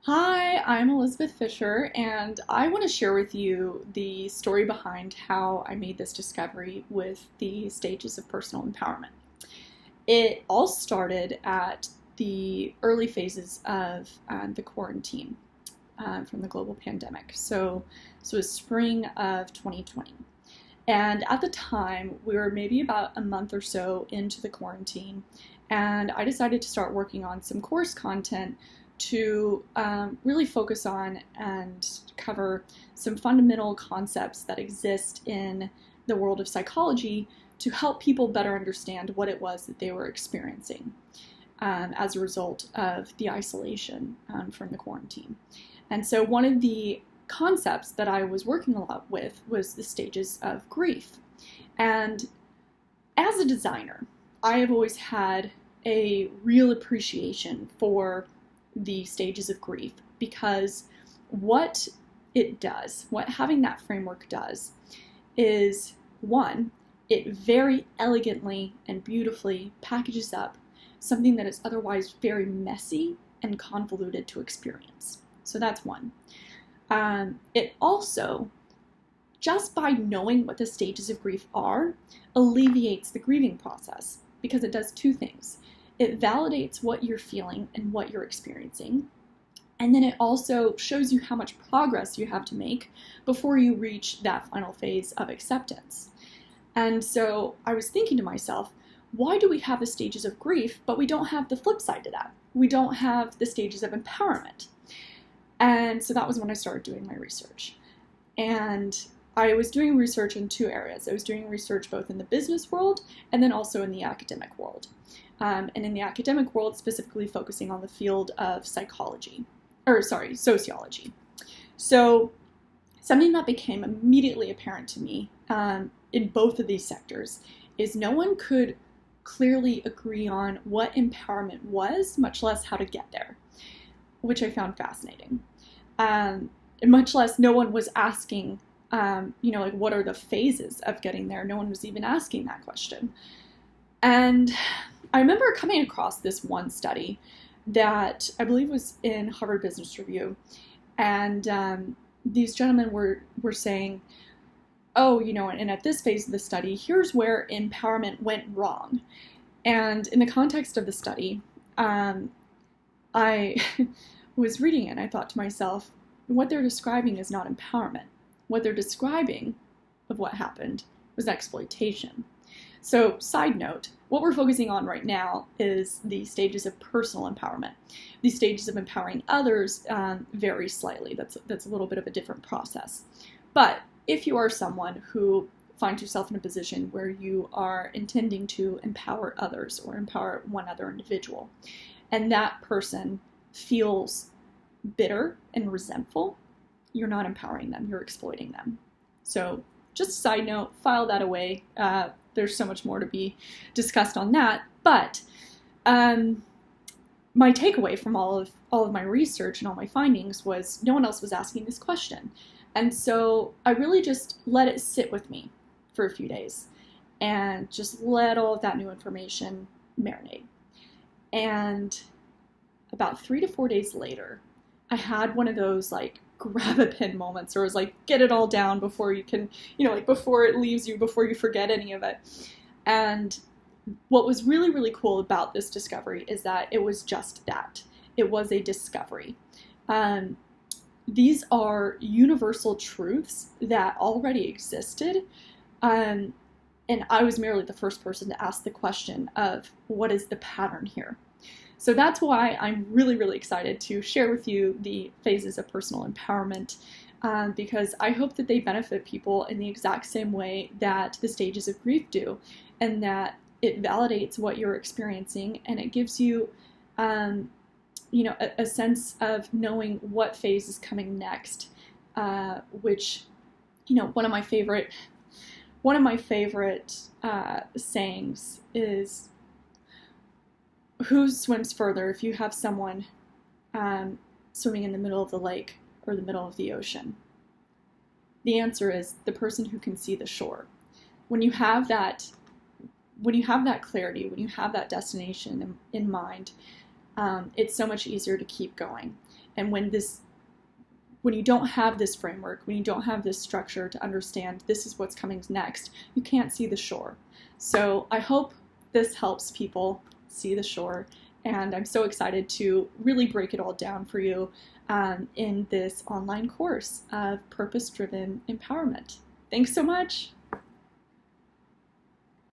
Hi, I'm Elizabeth Fisher, and I want to share with you the story behind how I made this discovery with the stages of personal empowerment. It all started at the early phases of the quarantine from the global pandemic. So it was spring of 2020. And at the time, we were maybe about a month or so into the quarantine, and I decided to start working on some course content to really focus on and cover some fundamental concepts that exist in the world of psychology to help people better understand what it was that they were experiencing as a result of the isolation from the quarantine. And so one of the concepts that I was working a lot with was the stages of grief. And as a designer, I have always had a real appreciation for the stages of grief because what it does, what having that framework does, is one, it very elegantly and beautifully packages up something that is otherwise very messy and convoluted to experience. So that's one. It also, just by knowing what the stages of grief are, alleviates the grieving process because it does two things. It validates what you're feeling and what you're experiencing, and then it also shows you how much progress you have to make before you reach that final phase of acceptance. And so I was thinking to myself, why do we have the stages of grief, but we don't have the flip side to that? We don't have the stages of empowerment. And so that was when I started doing my research. And I was doing research in two areas. I was doing research both in the business world and then also in the academic world. And in the academic world, specifically focusing on the field of sociology. So something that became immediately apparent to me in both of these sectors is no one could clearly agree on what empowerment was, much less how to get there, which I found fascinating. Much less no one was asking, like what are the phases of getting there? No one was even asking that question. And I remember coming across this one study that I believe was in Harvard Business Review, and these gentlemen were saying, oh, and at this phase of the study, here's where empowerment went wrong. And in the context of the study, I was reading it and I thought to myself, what they're describing is not empowerment. What they're describing of what happened was exploitation. So, side note, what we're focusing on right now is the stages of personal empowerment. These stages of empowering others vary slightly. That's a little bit of a different process. But if you are someone who finds yourself in a position where you are intending to empower others or empower one other individual, and that person feels bitter and resentful, you're not empowering them, you're exploiting them. So just a side note, file that away. There's so much more to be discussed on that. But my takeaway from all of my research and all my findings was no one else was asking this question. And so I really just let it sit with me for a few days and just let all of that new information marinate. And about 3 to 4 days later, I had one of those like grab a pen moments, or it was like get it all down before you can, like before it leaves you, before you forget any of it. And what was really, really cool about this discovery is that it was just that. It was a discovery. These are universal truths that already existed. And I was merely the first person to ask the question of what is the pattern here? So that's why I'm really, really excited to share with you the phases of personal empowerment, because I hope that they benefit people in the exact same way that the stages of grief do, and that it validates what you're experiencing, and it gives you, a sense of knowing what phase is coming next, which, one of my favorite sayings is, who swims further if you have someone swimming in the middle of the lake or the middle of the ocean? The answer is the person who can see the shore. When you have that clarity, when you have that destination in mind, it's so much easier to keep going. And when you don't have this framework, when you don't have this structure to understand this is what's coming next, you can't see the shore. So I hope this helps people see the shore, and I'm so excited to really break it all down for you in this online course of purpose-driven empowerment. Thanks so much.